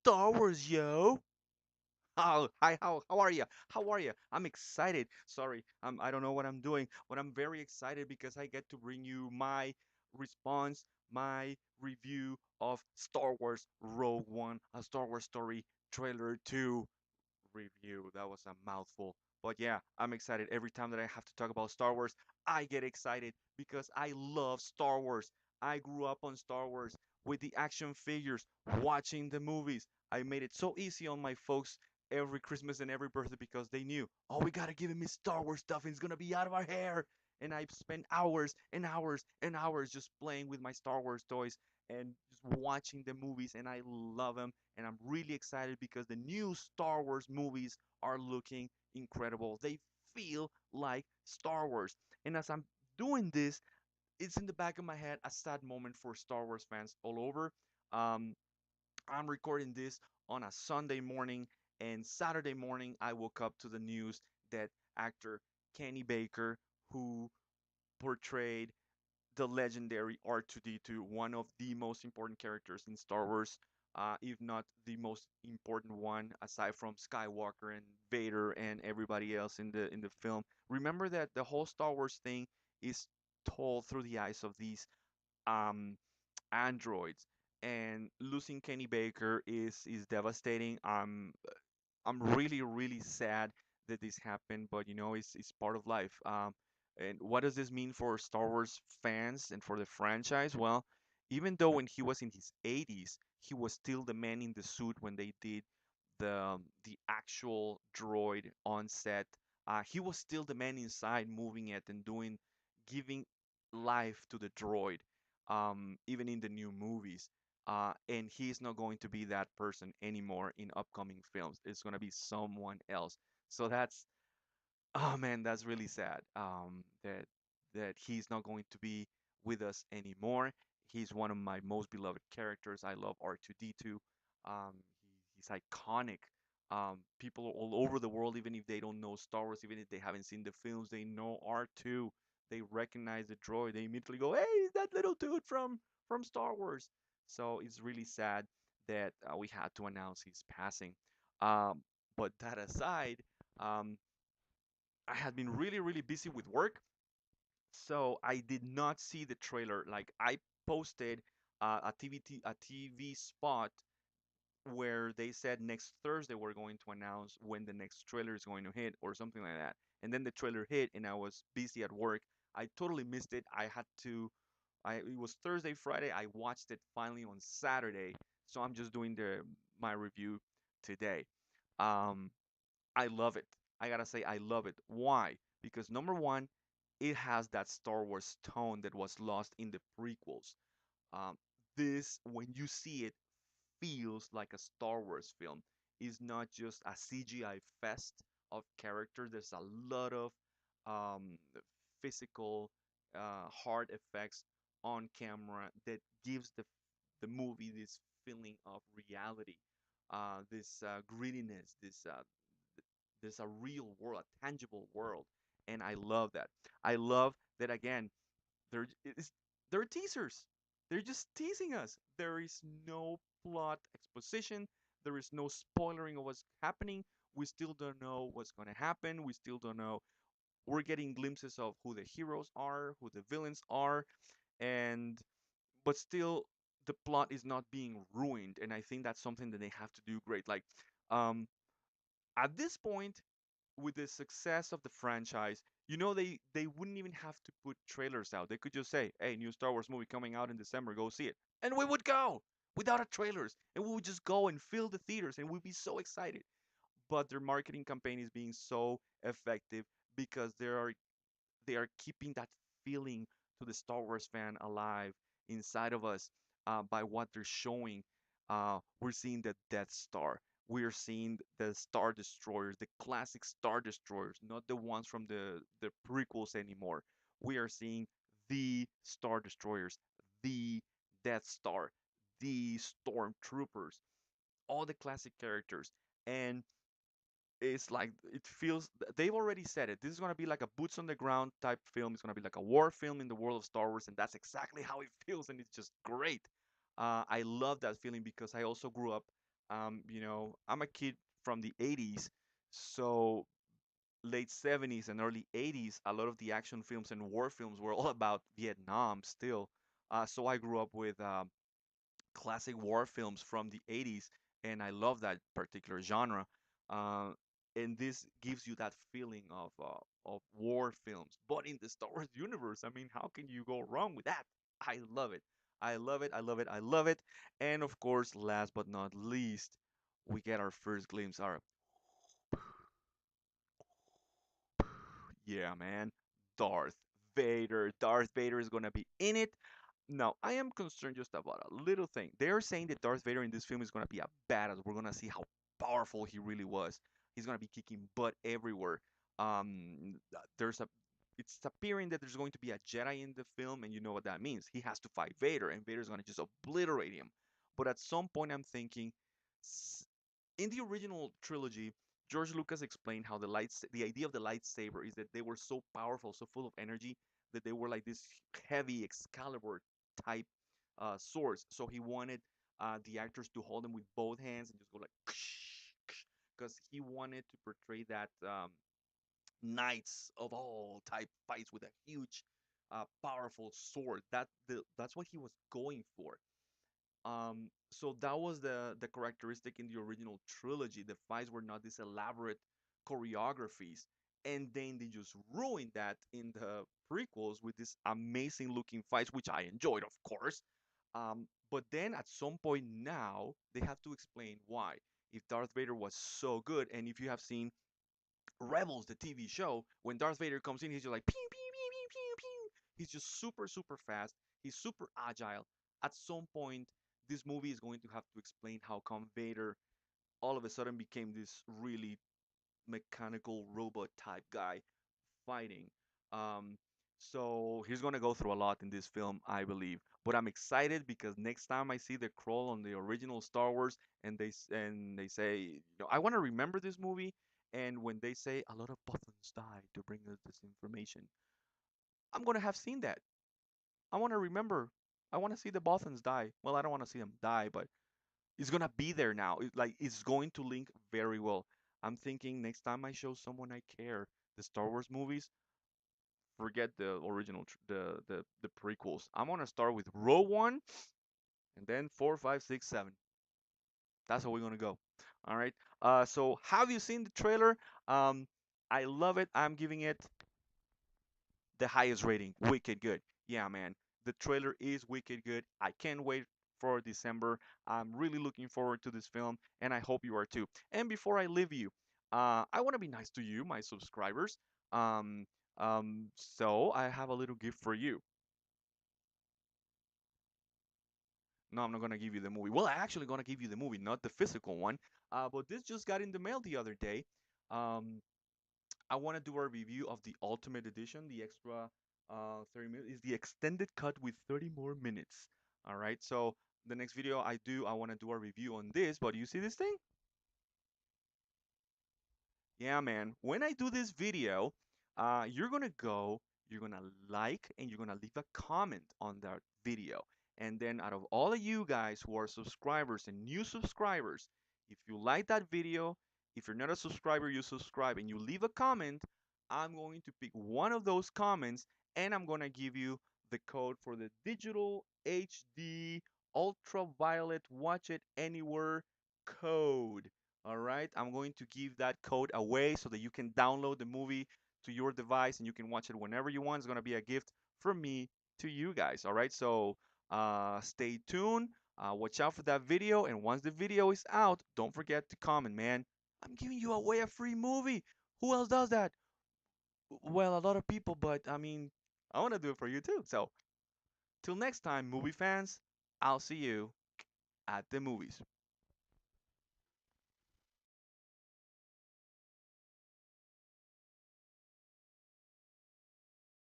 Star Wars, yo. Oh, hi, how are you? How are you? I'm excited. Sorry, I don't know what I'm doing, but I'm very excited because I get to bring you my response, my review of Star Wars Rogue One, a Star Wars story trailer 2 review. That was a mouthful. But yeah, I'm excited. Every time that I have to talk about Star Wars, I get excited because I love Star Wars. I grew up on Star Wars with the action figures, watching the movies. I made it so easy on my folks every Christmas and every birthday because they knew, oh, we gotta give him his Star Wars stuff and it's gonna be out of our hair. And I've spent hours and hours and hours just playing with my Star Wars toys and just watching the movies, and I love them. And I'm really excited because the new Star Wars movies are looking incredible. They feel like Star Wars. And as I'm doing this, it's in the back of my head a sad moment for Star Wars fans all over. Um, I'm recording this on a Sunday morning, and Saturday morning I woke up to the news that actor Kenny Baker, who portrayed the legendary R2D2, one of the most important characters in Star Wars, if not the most important one, aside from Skywalker and Vader and everybody else in the film. Remember that the whole Star Wars thing is told through the eyes of these um, androids, and losing Kenny Baker is devastating. I'm really sad that this happened, but it's part of life. And what does this mean for Star Wars fans and for the franchise? Well, even though when he was in his 80s, he was still the man in the suit when they did the actual droid on set. He was still the man inside, moving it and giving life to the droid, even in the new movies. And he's not going to be that person anymore in upcoming films. It's going to be someone else. So oh man, that's really sad. That he's not going to be with us anymore. He's one of my most beloved characters. I love R2D2. He's iconic. People all over the world, even if they don't know Star Wars, even if they haven't seen the films, they know R2. They recognize the droid. They immediately go, "Hey, it's that little dude from Star Wars." So it's really sad that we had to announce his passing. Um, but that aside, um, I had been really busy with work, so I did not see the trailer. Like I posted a TV spot where they said next Thursday we're going to announce when the next trailer is going to hit or something like that. And then the trailer hit, and I was busy at work. I totally missed it. I had to. It was Thursday, Friday. I watched it finally on Saturday, so I'm just doing the my review today. Um, I love it. I gotta say, I love it. Why? Because number one, it has that Star Wars tone that was lost in the prequels. Um, this, when you see it, feels like a Star Wars film. It's not just a CGI fest of characters. There's a lot of um, physical, hard effects on camera that gives the movie this feeling of reality, this grittiness, there's a real world, a tangible world, and I love that. I love that again. They're it's, they're teasers. They're just teasing us. There is no plot exposition. There is no spoiling of what's happening. We still don't know what's going to happen. We still don't know. We're getting glimpses of who the heroes are, who the villains are, and but still the plot is not being ruined. And I think that's something that they have to do great. Like um, at this point, with the success of the franchise, they wouldn't even have to put trailers out. They could just say, "Hey, new Star Wars movie coming out in December, go see it." And we would go without a trailers, and we would just go and fill the theaters and we'd be so excited. But their marketing campaign is being so effective because they are keeping that feeling to the Star Wars fan alive inside of us by what they're showing. We're seeing the Death Star. We're seeing the Star Destroyers, the classic Star Destroyers, not the ones from the prequels anymore. We are seeing the Star Destroyers, the Death Star, the Stormtroopers, all the classic characters. And it's like it feels they've already said it. This is gonna be like a boots on the ground type film. It's gonna be like a war film in the world of Star Wars, and that's exactly how it feels, and it's just great. I love that feeling because I also grew up I'm a kid from the 80s, so late 70s and early 80s, a lot of the action films and war films were all about Vietnam still. So I grew up with classic war films from the 80s, and I love that particular genre. Uh, and this gives you that feeling of war films, but in the Star Wars universe. I mean, how can you go wrong with that? I love it. I love it. I love it. I love it. And of course, last but not least, we get our first glimpse, our yeah, man. Darth Vader. Darth Vader is gonna be in it. Now, I am concerned just about a little thing. They're saying that Darth Vader in this film is gonna be a badass. We're gonna see how powerful he really was. He's gonna be kicking butt everywhere. There's a it's appearing that there's going to be a Jedi in the film, and you know what that means. He has to fight Vader, and Vader's gonna just obliterate him. But at some point, I'm thinking, in the original trilogy, George Lucas explained how the idea of the lightsaber is that they were so powerful, so full of energy that they were like this heavy Excalibur type swords. So he wanted the actors to hold them with both hands and just go like, because he wanted to portray that knights of all type fights with a huge, powerful sword. That's what he was going for. So that was the characteristic in the original trilogy. The fights were not these elaborate choreographies, and then they just ruined that in the prequels with these amazing looking fights, which I enjoyed, of course. But then at some point now they have to explain why. If Darth Vader was so good, and if you have seen Rebels, the TV show, when Darth Vader comes in, he's just like pew pew pew pew pew pew. He's just super super fast. He's super agile. At some point, this movie is going to have to explain how come Vader all of a sudden became this really mechanical robot type guy fighting. Um, so he's gonna go through a lot in this film, I believe. But I'm excited because next time I see the crawl on the original Star Wars and they say, I want to remember this movie, and when they say a lot of Bothans died to bring us this information, I'm gonna have seen that. I want to remember. I want to see the Bothans die. Well, I don't want to see them die, but it's gonna be there now. It's going to link very well. I'm thinking next time I show someone I care the Star Wars movies, forget the original, the prequels. I'm gonna start with Row One, and then four, five, six, seven. That's how we're gonna go. All right. So have you seen the trailer? Um, I love it. I'm giving it the highest rating. Wicked good. Yeah, man. The trailer is wicked good. I can't wait for December. I'm really looking forward to this film, and I hope you are too. And before I leave you, I want to be nice to you, my subscribers. Um, so I have a little gift for you. No, I'm not gonna give you the movie. Well, I actually gonna give you the movie, not the physical one. But this just got in the mail the other day. Um, I want to do a review of the Ultimate Edition, the extra 30 minutes. Is the extended cut with 30 more minutes. All right. So the next video I do, I want to do a review on this. But you see this thing? Yeah, man. When I do this video, you're gonna go, you're gonna like, and you're gonna leave a comment on that video. And then out of all of you guys who are subscribers and new subscribers, if you like that video, if you're not a subscriber, you subscribe and you leave a comment, I'm going to pick one of those comments and I'm gonna give you the code for the digital HD ultraviolet watch it anywhere code. All right, I'm going to give that code away so that you can download the movie to your device and you can watch it whenever you want. It's going to be a gift from me to you guys. All right, so stay tuned. Watch out for that video. And once the video is out, don't forget to comment, man. I'm giving you away a free movie. Who else does that? Well, a lot of people, but I mean, I want to do it for you too. So, till next time, movie fans, I'll see you at the movies.